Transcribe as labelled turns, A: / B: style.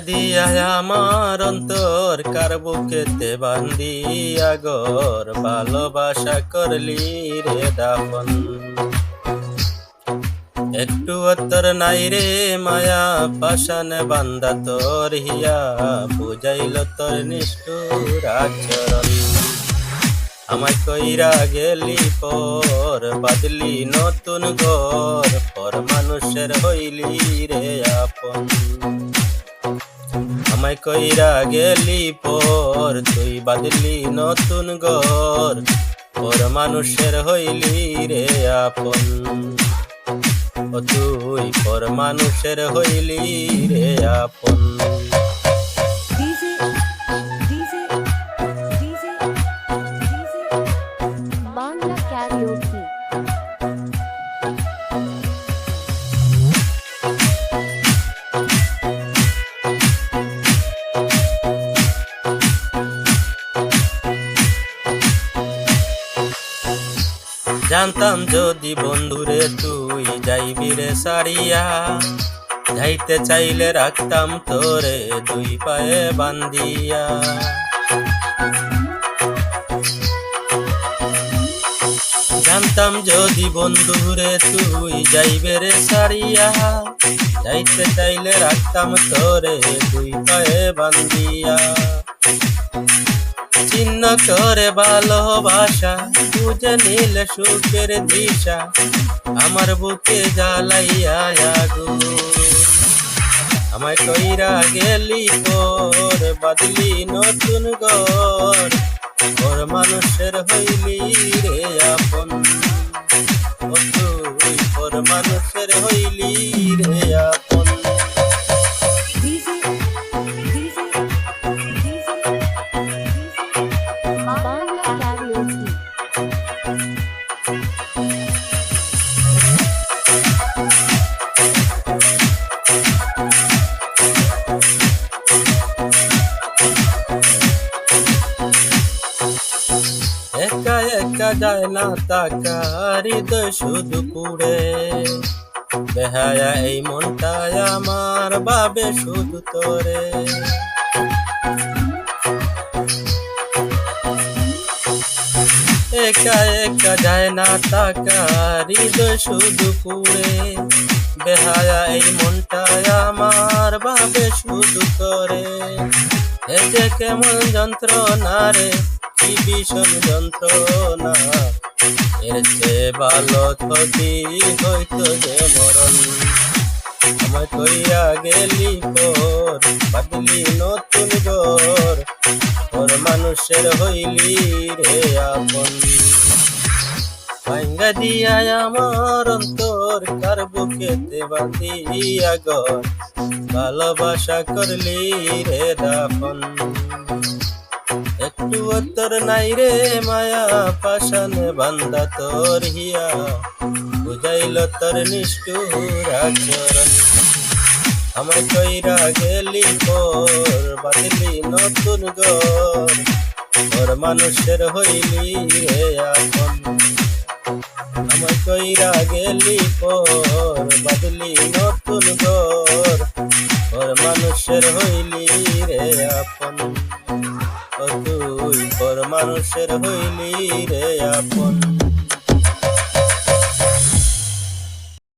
A: দিয়া আমার অন্তর কার বুকেতে বান্দিয়া গর ভালোবাসা করলি রে দাফন। একটু অত্তর নাই রে মায়া পাশানে বান্দা তোর হিয়া বুঝাইল তোর নিষ্ঠুর আচরণ। আমায় কইরা গেলি পর বাদলি নতুন ঘর পর মানুষের হইলি রে আপন। আমায় কইরা গেলি পর তুই বাদলি নতুন ঘর পর মানুষের হইলি রে আপন। ও তুই পর মানুষের হইলি রে আপন।
B: বাংলা ক্যারিওকি।
A: জানতাম যদি বন্ধুরে তুই যাইবি রে সারিয়া, যাইতে চাইলে রাখতাম তোরে দুই পায়ে বান্ধিয়া। জানতাম যদি বন্ধুরে তুই যাইবে রে সারিয়া, যাইতে চাইলে রাখতাম তোরে দুই পায়ে বান্ধিয়া। চিহ্ন করে ভালোবাসা বুঝে নিলে সুখের দিশা, আমার বুকে জ্বালাইয়া আগুন। আমায় কইরা গেলি তোর বাদলি নতুন ঘর ওর মানুষের হইলি রে আপন। ও তুই ওর মানুষের হইলি রে আপন।
B: বাংলা ক্যারিওকি।
A: একা একা যায় না তাকা হৃদয় শুধু পুড়ে, বেহায়া এই মনটায় আমার বাবে শুধু তোরে। একা একা যায় না তাকা হৃদয় শুধু পুড়ে, বেহায়া এই মনটায় আমার বাবে শুধু তোরে। এ যে কেমন যন্ত্রণা রে, কি ভীষণ যন্ত্রণা, এর চেয়ে ভালো যদি হইতো যে মরণ। আমায় কইরা গেলি পর বাদলি নতুন ঘর ওর মানুষের হইলি রে আপন। ভাঙ্গা দিয়া আমার অন্তর কার বুকেতে বাঁধিয়া ঘর ভালোবাসা করলি রে দাফন। একটু অত্তর নাই রে মায়া পাশানে বান্দা তোর হিয়া বুঝাইল তোর নিষ্ঠুর আচরণ। আমায় কইরা গেলি পর বাদলি নতুন ঘর ওর মানুষের হইলি রে আপন। আমায় কইরা গেলি পর বাদলি নতুন ঘর ওর মানুষের হইলি রে আপন। ও তুই পর মানুষের হইলি রে আপন।